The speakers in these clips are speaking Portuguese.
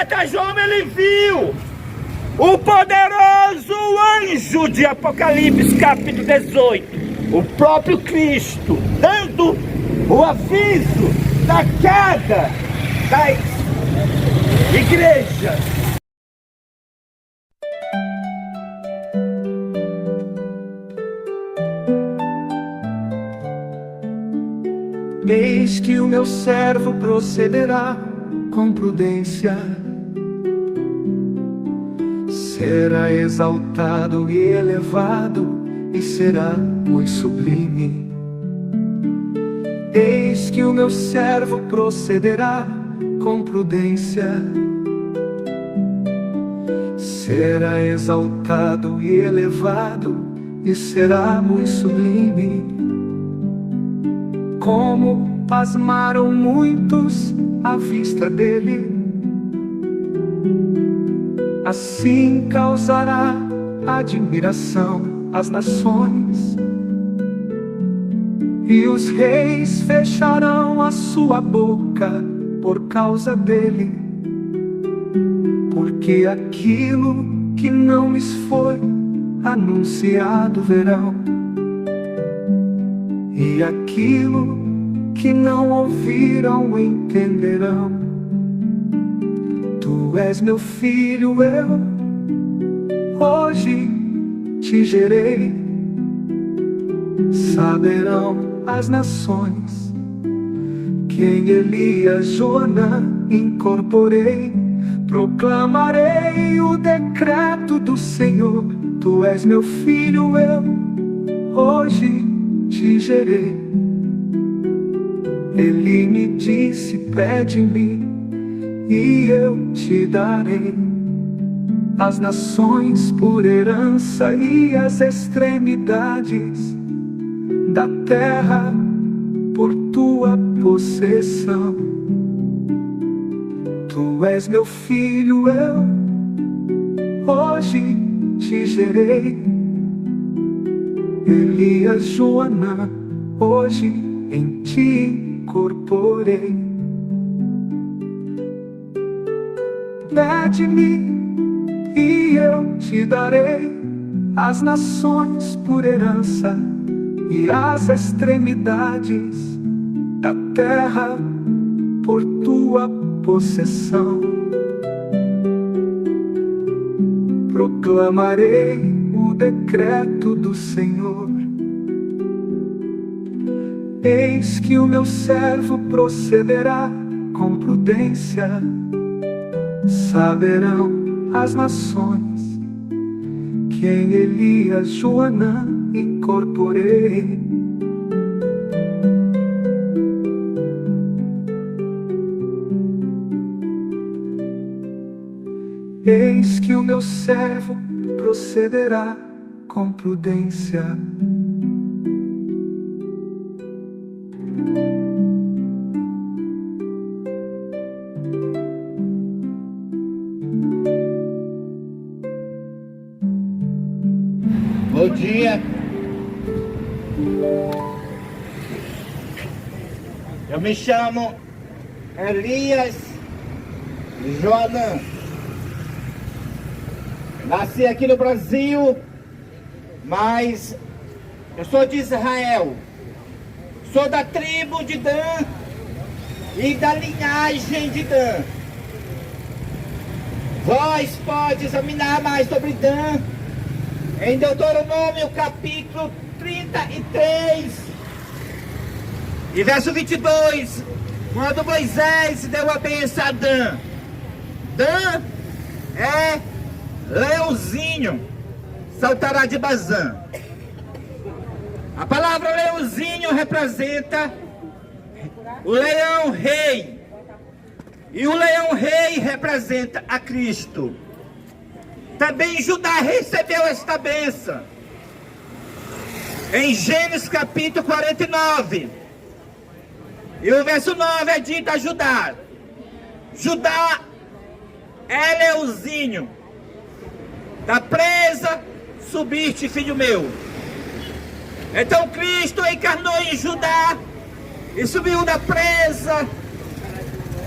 profeta João, ele viu o poderoso anjo de Apocalipse capítulo 18, o próprio Cristo, dando o aviso da queda da igreja. Eis que o meu servo procederá com prudência, será exaltado e elevado, e será muito sublime. Eis que o meu servo procederá com prudência, será exaltado e elevado, e será muito sublime. Como pasmaram muitos à vista dele, assim causará admiração às nações, e os reis fecharão a sua boca por causa dele, porque aquilo que não lhes foi anunciado verão, e aquilo que não ouviram entenderão. Tu és meu filho, eu hoje te gerei. Saberão as nações que em Elias, Joana incorporei. Proclamarei o decreto do Senhor. Tu és meu filho, eu hoje te gerei. Ele me disse, pede-me, e eu te darei as nações por herança e as extremidades da terra por tua possessão. Tu és meu filho, eu hoje te gerei. Elias, Joana, hoje em ti incorporei. Pede-me e eu te darei as nações por herança e as extremidades da terra por tua possessão. Proclamarei o decreto do Senhor. Eis que o meu servo procederá com prudência, saberão as nações que em Elias, Joana incorporei. Eis que o meu servo procederá com prudência. Bom dia. Eu me chamo Elias Joana. Nasci aqui no Brasil, mas eu sou de Israel. Sou da tribo de Dan e da linhagem de Dan. Vós pode examinar mais sobre Dan em Deuteronômio capítulo 33 e verso 22, quando Moisés deu a bênção a Dan. Dan é leãozinho, saltará de Bazã. A palavra leãozinho representa o leão rei, e o leão rei representa a Cristo. Também Judá recebeu esta bênção em Gênesis capítulo 49, e o verso 9 é dito a Judá: Judá é leãozinho, da presa subiste, filho meu. Então Cristo encarnou em Judá e subiu da presa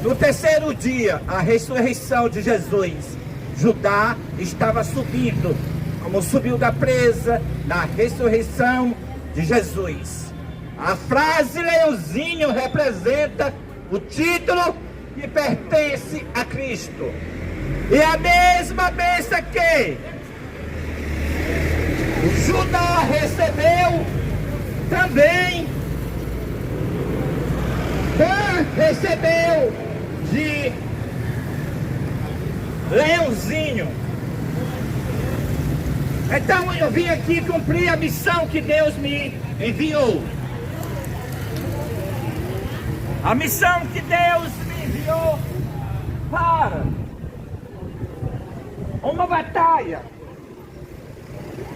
No terceiro dia, a ressurreição de Jesus, Judá estava subindo, como subiu da presa, na ressurreição de Jesus. A frase leãozinho representa o título que pertence a Cristo. E a mesma bênção que Judá recebeu, também Dan recebeu de leãozinho. Então eu vim aqui cumprir a missão que Deus me enviou. A missão que Deus me enviou para uma batalha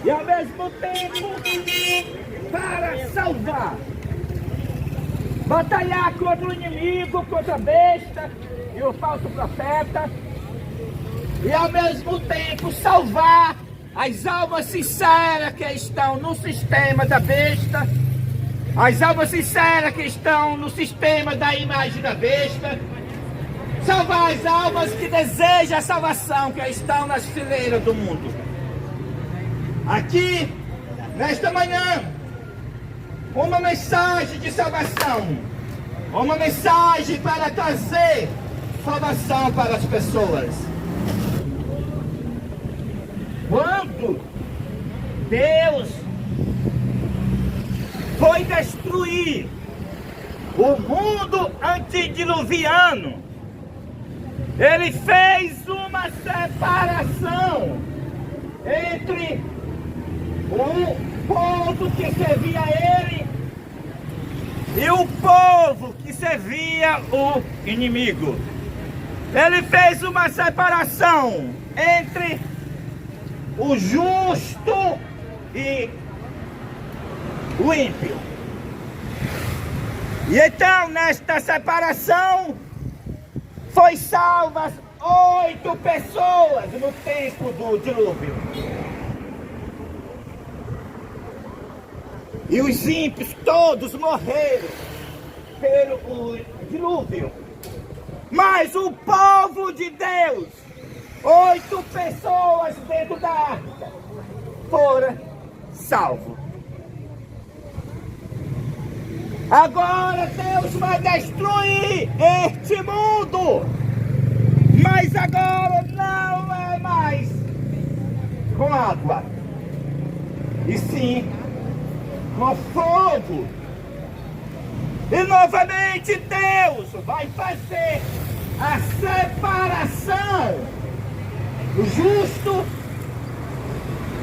e ao mesmo tempo para salvar. Batalhar contra o inimigo, contra a besta e o falso profeta, e ao mesmo tempo salvar as almas sinceras que estão no sistema da besta, as almas sinceras que estão no sistema da imagem da besta, salvar as almas que desejam a salvação, que estão nas fileiras do mundo. Aqui, nesta manhã, uma mensagem de salvação, uma mensagem para trazer salvação para as pessoas. Quando Deus foi destruir o mundo antediluviano, Ele fez uma separação entre o povo que servia a Ele e o povo que servia o inimigo. Ele fez uma separação entre o justo e o ímpio. E então, nesta separação, foi salvas 8 pessoas no tempo do dilúvio. E os ímpios todos morreram pelo dilúvio. Mas o povo de Deus, 8 pessoas dentro da arca, foram salvos. Agora Deus vai destruir este mundo. Mas agora não é mais com água, e sim com fogo. E novamente Deus vai fazer a separação do justo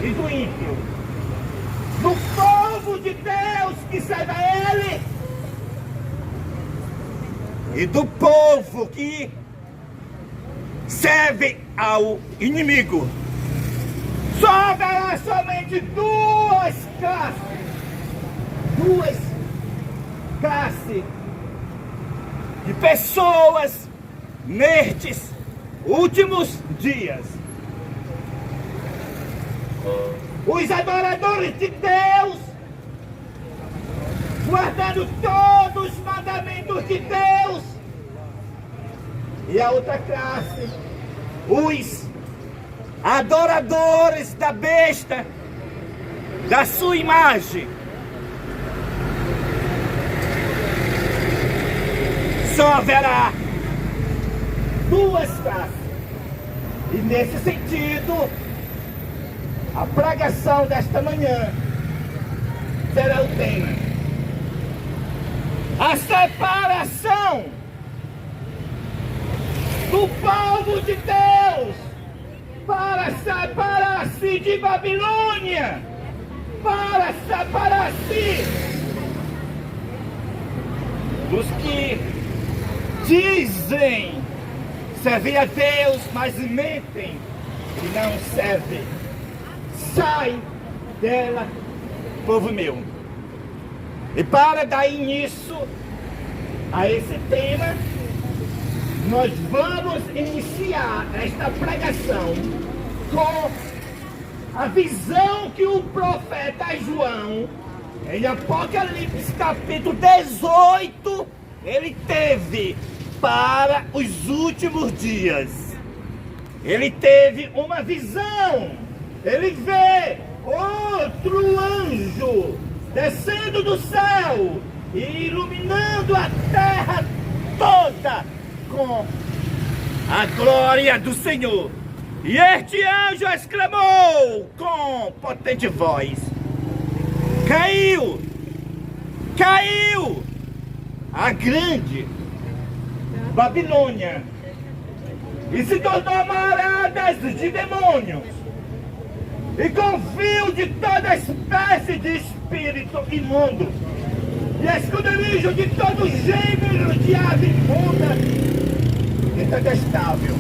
e do ímpio, do povo de Deus que serve a Ele e do povo que serve ao inimigo. Só haverá somente duas classes de pessoas nestes últimos dias: os adoradores de Deus, guardando todos os mandamentos de Deus, e a outra classe, os adoradores da besta, da sua imagem. Só haverá duas classes. E nesse sentido, a pregação desta manhã será o tema: a separação do povo de Deus para separar-se de Babilônia, para separar-se dos que dizem servir a Deus, mas mentem e não servem. Sai dela, povo meu. E para dar início a esse tema, nós vamos iniciar esta pregação com a visão que o profeta João, em Apocalipse capítulo 18, ele teve para os últimos dias. Ele teve uma visão. Ele vê outro anjo descendo do céu e iluminando a terra toda com a glória do Senhor. E este anjo exclamou com potente voz: Caiu a grande Babilônia e se tornou morada de demônios e confio de toda espécie de espírito imundo e esconderijo de todo gênero de ave imunda e detestável.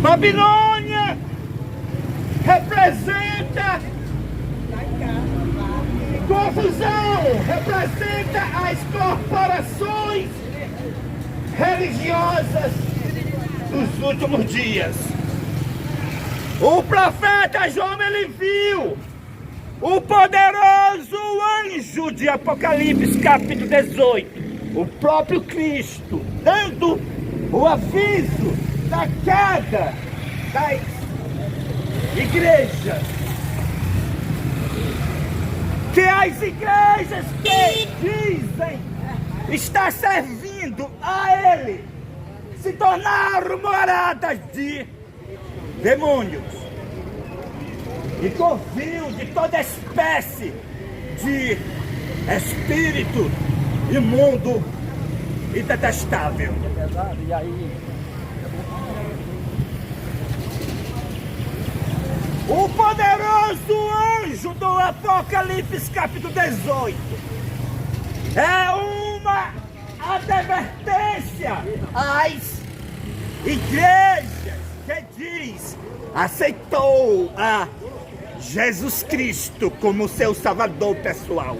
Babilônia representa confusão, representa as corporações religiosas dos últimos dias. O profeta João, ele viu o poderoso anjo de Apocalipse capítulo 18, o próprio Cristo, dando o aviso da queda das igrejas. Que as igrejas que dizem estar servindo a Ele se tornaram moradas de demônios e covil de toda espécie de espírito imundo e detestável. O poderoso anjo do Apocalipse capítulo 18 é uma advertência às igrejas que diz aceitou a Jesus Cristo como seu salvador pessoal.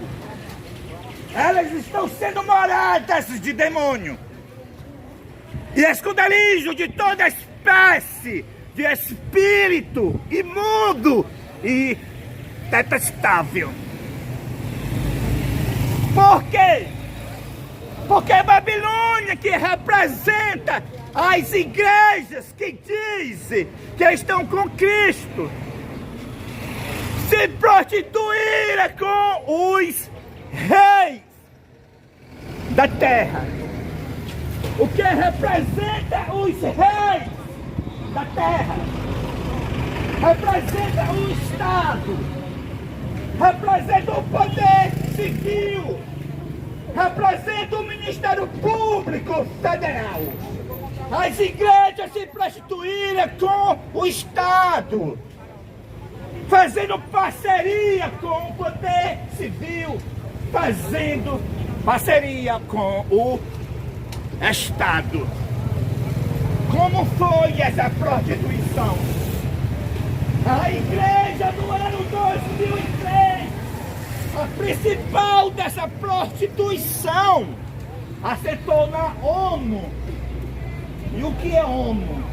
Elas estão sendo moradas de demônio e esconderijo de toda espécie de espírito imundo e detestável. Por quê? Porque a Babilônia, que representa as igrejas que dizem que estão com Cristo, se prostituíram com os reis da terra. O que representa os reis da terra? Representa o Estado, representa o poder civil, representa o Ministério Público Federal. As igrejas se prostituíram com o Estado, fazendo parceria com o poder civil, fazendo parceria com o Estado. Como foi essa prostituição? A igreja do ano 2003, a principal dessa prostituição, acertou na ONU. E o que é ONU?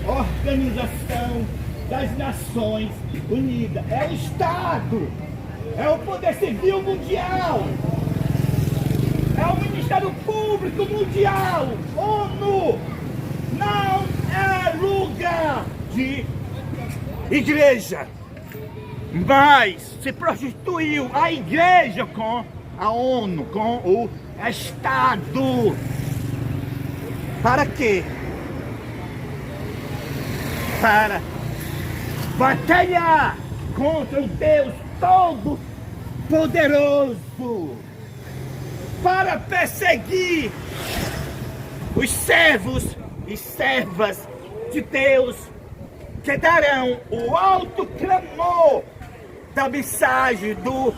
Organização das Nações Unidas. É o Estado, é o Poder Civil Mundial, é o Ministério Público Mundial. ONU não é lugar de igreja, mas se prostituiu a igreja com a ONU, com o Estado. Para quê? Para batalhar contra o Deus Todo-Poderoso, para perseguir os servos e servas de Deus que darão o alto clamor da mensagem do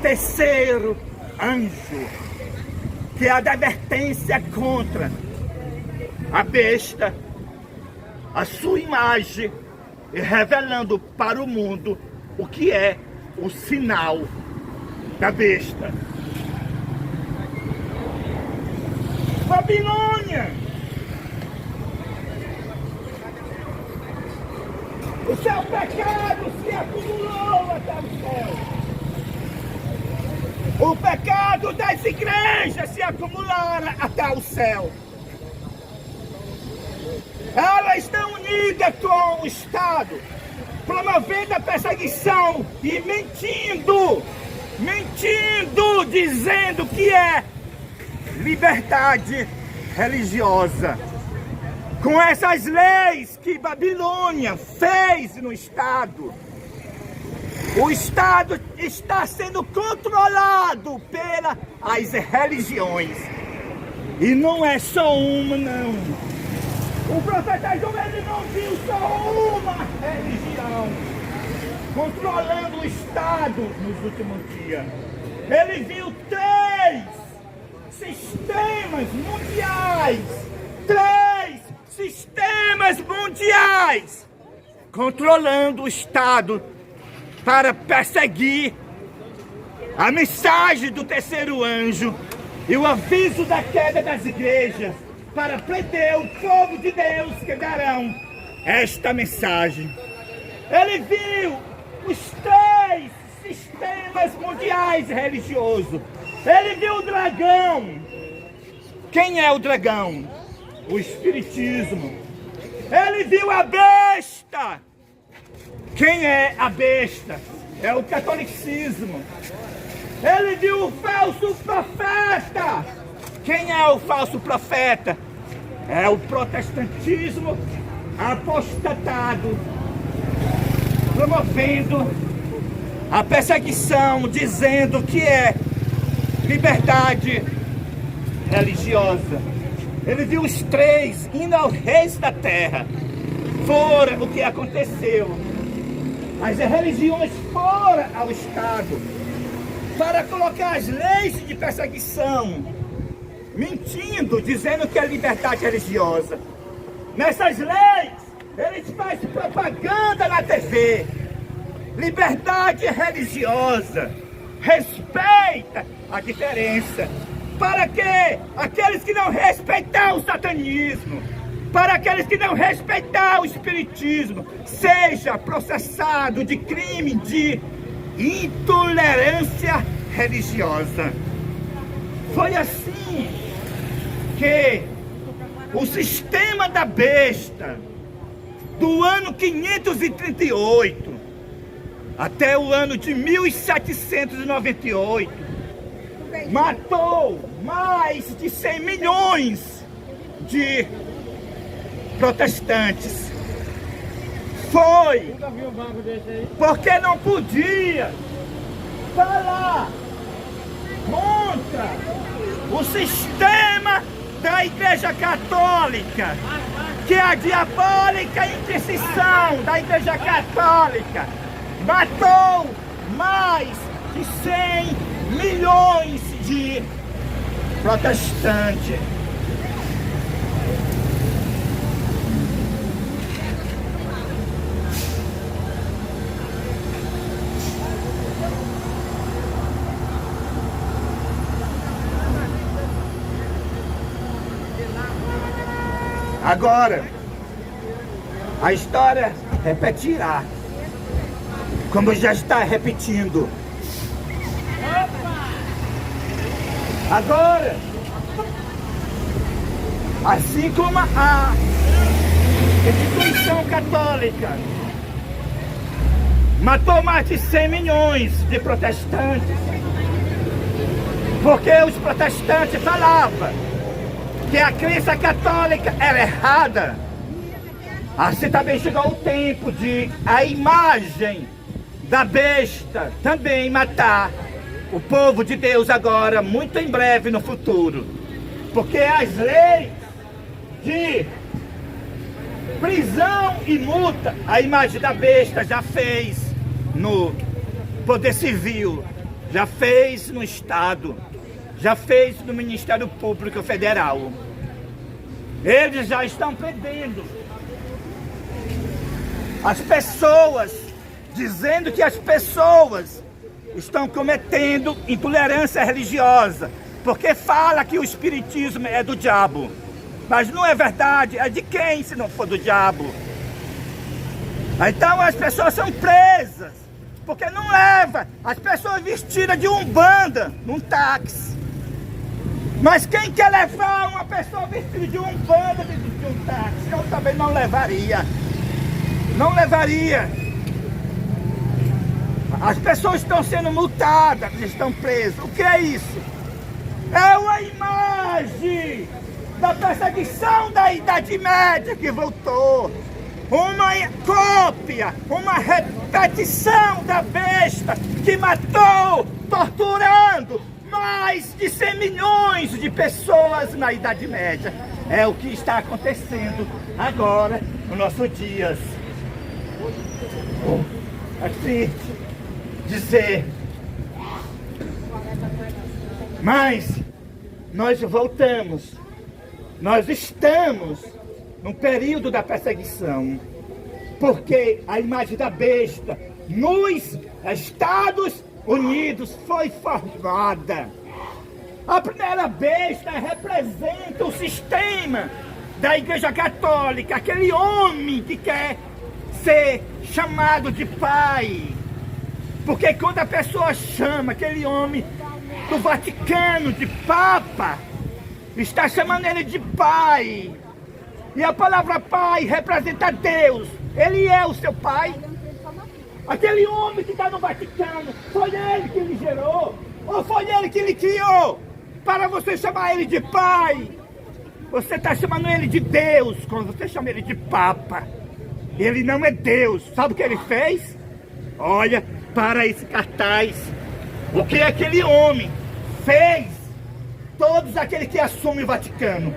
terceiro anjo, que é a advertência contra a besta, a sua imagem, e revelando para o mundo o que é o sinal da besta. Babilônia, o seu pecado se acumulou até o céu. O pecado das igrejas se acumularam até o céu. Elas estão unidas com o Estado, promovendo a perseguição e mentindo, dizendo que é liberdade religiosa. Com essas leis que Babilônia fez no Estado, o Estado está sendo controlado pelas religiões. E não é só uma, não. O profeta João, ele não viu só uma religião controlando o Estado nos últimos dias. Ele viu 3 sistemas mundiais. 3 sistemas mundiais controlando o Estado para perseguir a mensagem do terceiro anjo e o aviso da queda das igrejas, para prender o povo de Deus que darão esta mensagem. Ele viu os 3 sistemas mundiais religiosos. Ele viu o dragão. Quem é o dragão? O espiritismo. Ele viu a besta. Quem é a besta? É o catolicismo. Ele viu o falso profeta. Quem é o falso profeta? É o protestantismo apostatado, promovendo a perseguição, dizendo que é liberdade religiosa. Ele viu os 3 indo aos reis da terra. Fora o que aconteceu. As religiões foram ao Estado para colocar as leis de perseguição, mentindo, dizendo que é liberdade religiosa. Nessas leis, eles fazem propaganda na TV. Liberdade religiosa. Respeita a diferença. Para que aqueles que não respeitam o satanismo, para aqueles que não respeitam o espiritismo, seja processado de crime de intolerância religiosa. Foi assim que o sistema da besta, do ano 538 até o ano de 1798, matou mais de 100 milhões de protestantes. Foi porque não podia falar contra o sistema da Igreja Católica, que é a diabólica Inquisição da Igreja Católica matou mais de 100 milhões de protestantes. Agora, a história repetirá, como já está repetindo. Agora, assim como a instituição católica matou mais de 100 milhões de protestantes, porque os protestantes falavam que a crença católica era errada. Assim também chegou o tempo de a imagem da besta também matar o povo de Deus agora, muito em breve no futuro. Porque as leis de prisão e multa, a imagem da besta já fez no Poder Civil, já fez no Estado, já fez no Ministério Público Federal. Eles já estão prendendo as pessoas, dizendo que as pessoas estão cometendo intolerância religiosa, porque fala que o espiritismo é do diabo. Mas não é verdade, é de quem se não for do diabo? Então as pessoas são presas porque não leva as pessoas vestidas de umbanda num táxi. Mas quem quer levar uma pessoa vestida de umbanda dentro de um táxi? Eu também não levaria. Não levaria. As pessoas estão sendo multadas, estão presas. O que é isso? É uma imagem da perseguição da Idade Média que voltou. Uma cópia, uma repetição da besta que matou, torturando mais de 100 milhões de pessoas na Idade Média. É o que está acontecendo agora, nos nossos dias. É triste dizer, mas nós voltamos, nós estamos num período da perseguição, porque a imagem da besta nos Estados Unidos foi formada. A primeira besta representa o sistema da Igreja Católica, aquele homem que quer ser chamado de pai. Porque quando a pessoa chama aquele homem do Vaticano de Papa, está chamando ele de pai. E a palavra pai representa Deus. Ele é o seu pai. Aquele homem que está no Vaticano, foi ele que ele gerou? Ou foi ele que ele criou? Para você chamar ele de pai, você está chamando ele de Deus. Quando você chama ele de Papa, ele não é Deus. Sabe o que ele fez? Olha para esse cartaz. O que aquele homem fez? Todos aqueles que assumem o Vaticano.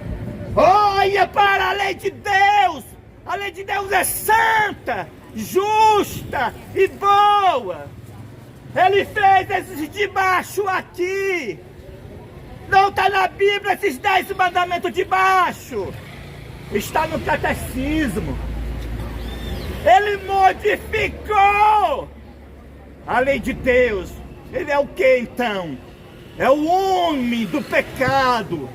Olha para a lei de Deus. A lei de Deus é santa, justa e boa. Ele fez esses de baixo aqui. Não está na Bíblia esses 10 mandamentos de baixo. Está no catecismo. Ele modificou a lei de Deus. Ele é o que então? É o homem do pecado,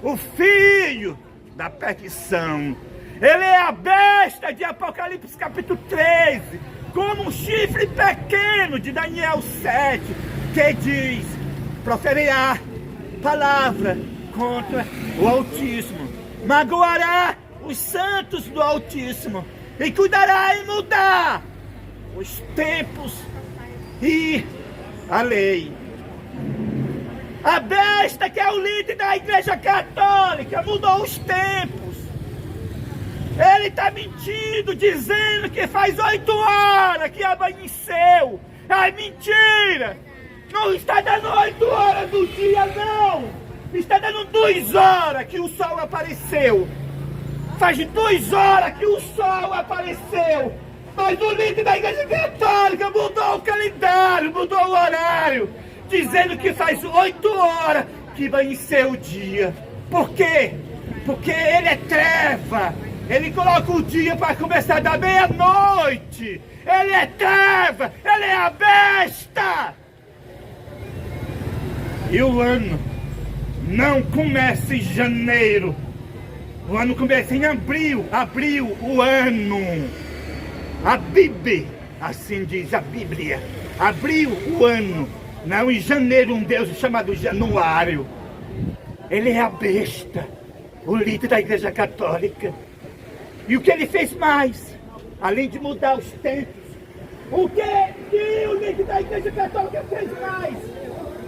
o filho da perdição. Ele é a besta de Apocalipse capítulo 13, como um chifre pequeno de Daniel 7, que diz: proferirá palavra contra o Altíssimo, magoará os santos do Altíssimo e cuidará em mudar os tempos e a lei. A besta, que é o líder da Igreja Católica, mudou os tempos. Ele está mentindo, dizendo que faz 8 horas que amanheceu. É mentira! Não está dando 8 horas do dia, não! Está dando 2 horas que o sol apareceu. Faz 2 horas que o sol apareceu. Mas o líder da Igreja Católica mudou o calendário, mudou o horário, dizendo que faz 8 horas que amanheceu o dia. Por quê? Porque ele é treva. Ele coloca o dia para começar da meia-noite. Ele é treva, ele é a besta. E o ano não começa em janeiro. O ano começa em abril. Abril, o ano. A Bíblia, assim diz a Bíblia. Abril, o ano. Não em janeiro, um Deus chamado Januário. Ele é a besta, o líder da Igreja Católica. E o que ele fez mais? Além de mudar os tempos, o que o líder da Igreja Católica fez mais?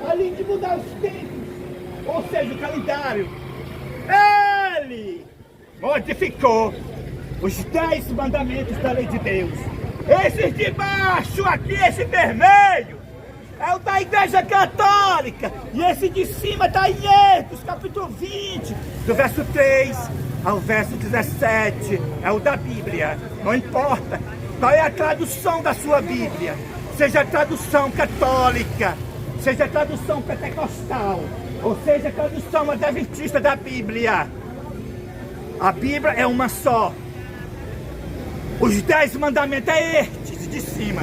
Além de mudar os tempos, ou seja, o calendário, ele modificou os 10 mandamentos da lei de Deus. Esses de baixo aqui, esse vermelho, é o da Igreja Católica. E esse de cima está em Êxodo, capítulo 20, do verso 3 ao verso 17. É o da Bíblia. Não importa qual é a tradução da sua Bíblia. Seja a tradução católica, seja a tradução pentecostal, ou seja a tradução adventista da Bíblia. A Bíblia é uma só. Os 10 mandamentos é estes de cima.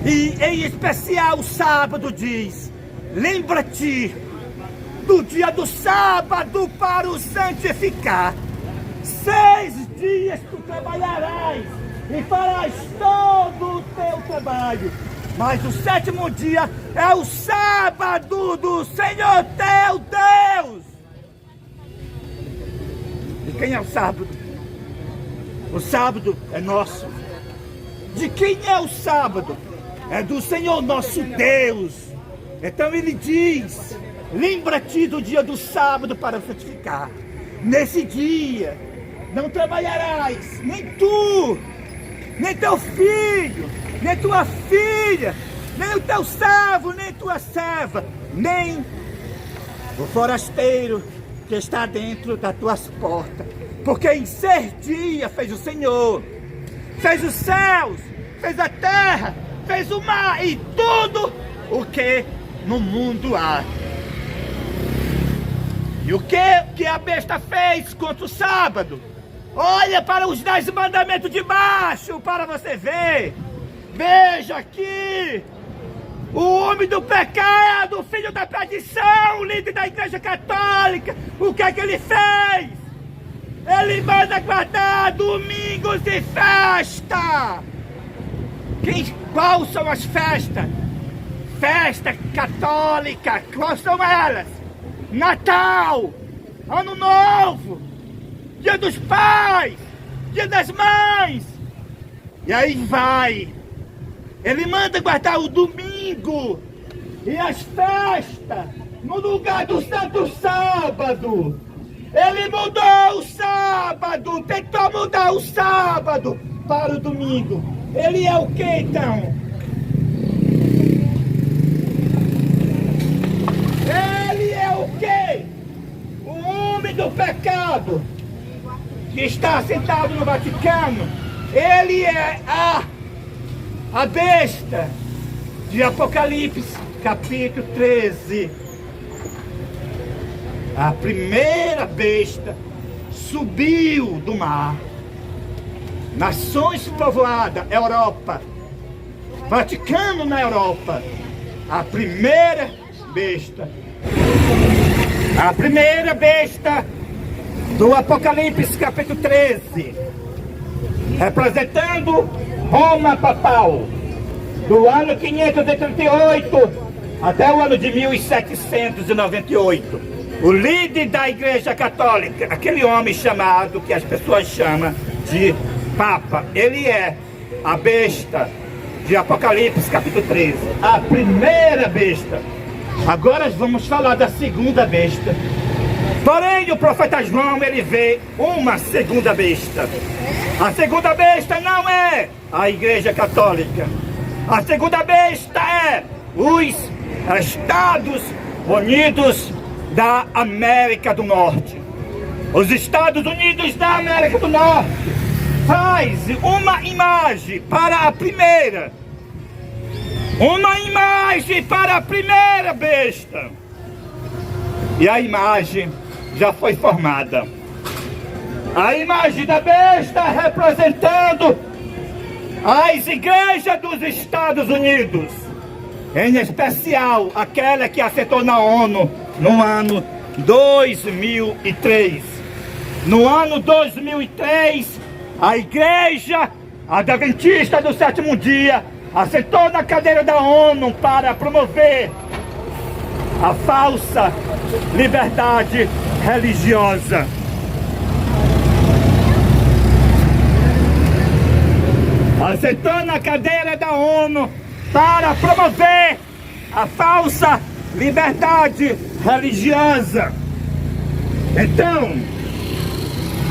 E em especial o sábado diz: lembra-te do dia do sábado para o santificar. 6 dias tu trabalharás e farás todo o teu trabalho. Mas o sétimo dia é o sábado do Senhor teu Deus. De quem é o sábado? O sábado é nosso. De quem é o sábado? É do Senhor nosso Deus. Então ele diz: lembra-te do dia do sábado para santificar. Nesse dia não trabalharás, nem tu, nem teu filho, nem tua filha, nem o teu servo, nem tua serva, nem o forasteiro que está dentro das tuas portas. Porque em 6 dias fez o Senhor, fez os céus, fez a terra, fez o mar e tudo o que no mundo há. E o que a besta fez contra o sábado? Olha para os 10 mandamentos de baixo para você ver. Veja aqui o homem do pecado, filho da perdição, líder da igreja católica. O que é que ele fez? Ele manda guardar domingos de festa. Qual são as festas? Festa católica, quais são elas? Natal, Ano Novo, Dia dos Pais, Dia das Mães. E aí vai. Ele manda guardar o domingo e as festas no lugar do Santo Sábado. Ele mudou o sábado, tentou mudar o sábado para o domingo. Ele é o que então? Ele é o que? O homem do pecado que está sentado no Vaticano. Ele é a besta de Apocalipse, capítulo 13. A primeira besta subiu do mar. Nações povoadas, Europa. Vaticano na Europa. A primeira besta. A primeira besta do Apocalipse, capítulo 13. Representando Roma papal. Do ano 538 até o ano de 1798. O líder da igreja católica, aquele homem chamado, que as pessoas chamam de Papa, ele é a besta de Apocalipse capítulo 13, a primeira besta. Agora vamos falar da segunda besta. Porém o profeta João, ele vê uma segunda besta. A segunda besta não é a igreja católica. A segunda besta é os Estados Unidos da América do Norte. Os Estados Unidos da América do Norte faz uma imagem para a primeira. Uma imagem para a primeira besta. E a imagem já foi formada. A imagem da besta representando as igrejas dos Estados Unidos. Em especial aquela que aceitou na ONU no ano 2003. No ano 2003, a igreja adventista do sétimo dia assentou na cadeira da ONU para promover a falsa liberdade religiosa. Assentou na cadeira da ONU para promover a falsa liberdade religiosa. Então,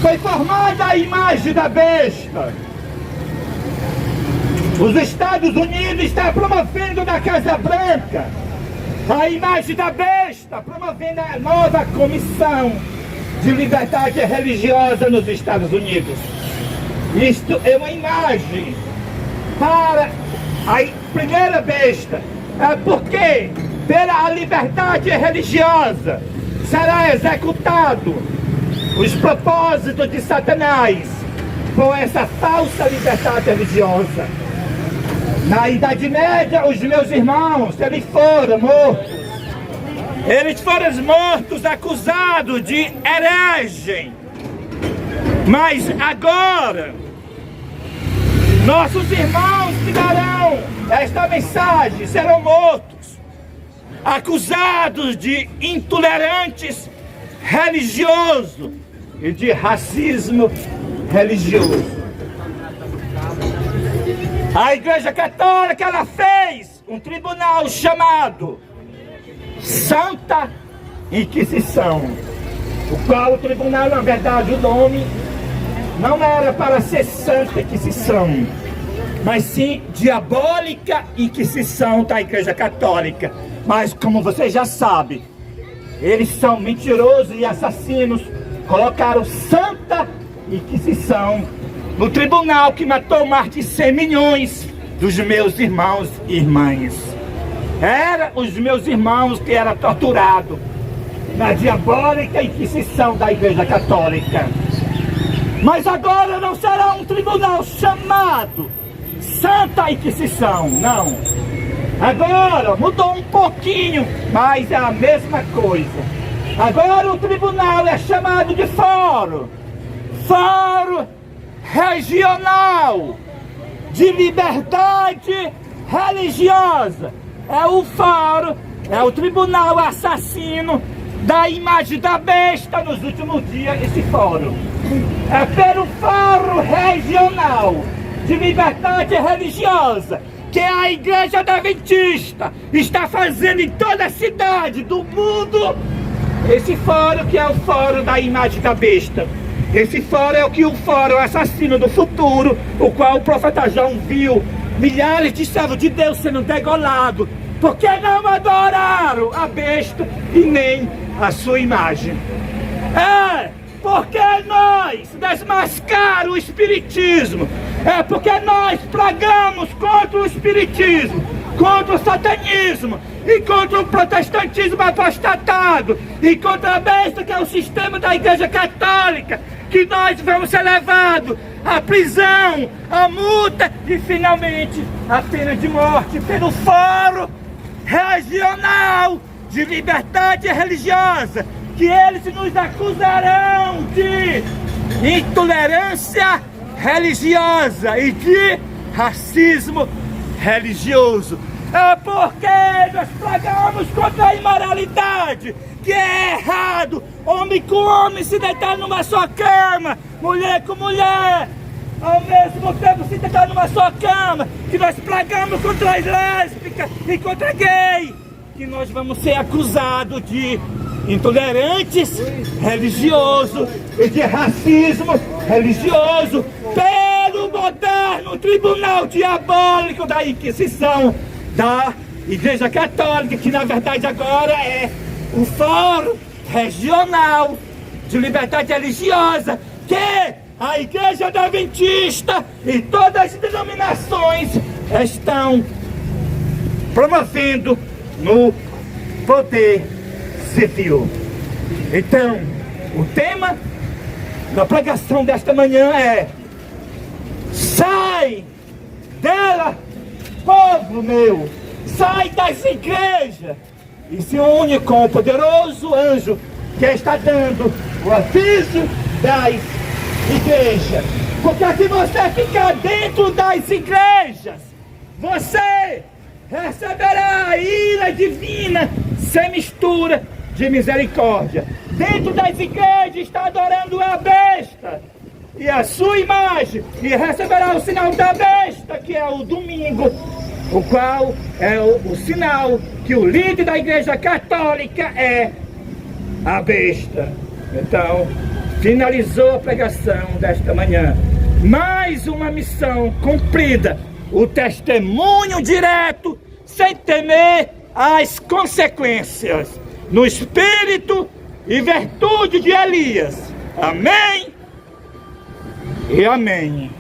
foi formada a imagem da besta. Os Estados Unidos estão promovendo na Casa Branca a imagem da besta, promovendo a nova comissão de liberdade religiosa nos Estados Unidos. Isto é uma imagem para a primeira besta. É porque pela liberdade religiosa será executado os propósitos de Satanás por essa falsa liberdade religiosa. Na Idade Média, os meus irmãos, eles foram mortos. Eles foram mortos acusados de herege. Mas agora, Nossos irmãos que darão esta mensagem serão mortos, acusados de intolerantes religiosos e de racismo religioso. A Igreja Católica, ela fez um tribunal chamado Santa Inquisição, o qual o tribunal, na verdade, o nome não era para ser Santa Inquisição, mas sim Diabólica Inquisição da Igreja Católica. Mas como vocês já sabem, eles são mentirosos e assassinos, colocaram Santa Inquisição no tribunal que matou mais de 100 milhões dos meus irmãos e irmãs. Eram os meus irmãos que eram torturados na Diabólica Inquisição da Igreja Católica. Mas agora não será um tribunal chamado Santa Inquisição, não. Agora mudou um pouquinho, mas é a mesma coisa. Agora o tribunal é chamado de Fórum Regional de Liberdade Religiosa. É o fórum, é o tribunal assassino da imagem da besta nos últimos dias, esse fórum. É pelo Fórum Regional de Liberdade Religiosa que a Igreja Adventista está fazendo em toda a cidade do mundo esse fórum, que é o fórum da imagem da besta. Esse fórum é o que o fórum assassino do futuro, o qual o profeta João viu milhares de servos de Deus sendo degolados, porque não adoraram a besta e nem a sua imagem. É porque nós desmascaramos o espiritismo, é porque nós pregamos contra o espiritismo, contra o satanismo e contra o protestantismo apostatado e contra a besta que é o sistema da Igreja Católica, que nós vamos ser levados à prisão, à multa e finalmente à pena de morte pelo Fórum Regional de Liberdade Religiosa, que eles nos acusarão de intolerância religiosa e de racismo religioso. É porque nós pregamos contra a imoralidade, que é errado homem com homem se deitar numa só cama, mulher com mulher, ao mesmo tempo se deitar numa só cama, que nós pregamos contra as lésbicas e contra gay, que nós vamos ser acusados de intolerantes religiosos e de racismo religioso pelo moderno tribunal diabólico da Inquisição da Igreja Católica, que na verdade agora é o Fórum Regional de Liberdade Religiosa, que a Igreja Adventista e todas as denominações estão promovendo no poder civil. Então, o tema da pregação desta manhã é: sai dela, povo meu, sai das igrejas e se une com o poderoso anjo que está dando o aviso das igrejas. Porque se você ficar dentro das igrejas, você receberá a ira divina sem mistura de misericórdia. Dentro das igrejas está adorando a besta e a sua imagem, e receberá o sinal da besta, que é o domingo, o qual é o sinal que o líder da Igreja Católica é a besta. Então, finalizou a pregação desta manhã. Mais uma missão cumprida, o testemunho direto, sem temer as consequências, no espírito e virtude de Elias. Amém e amém.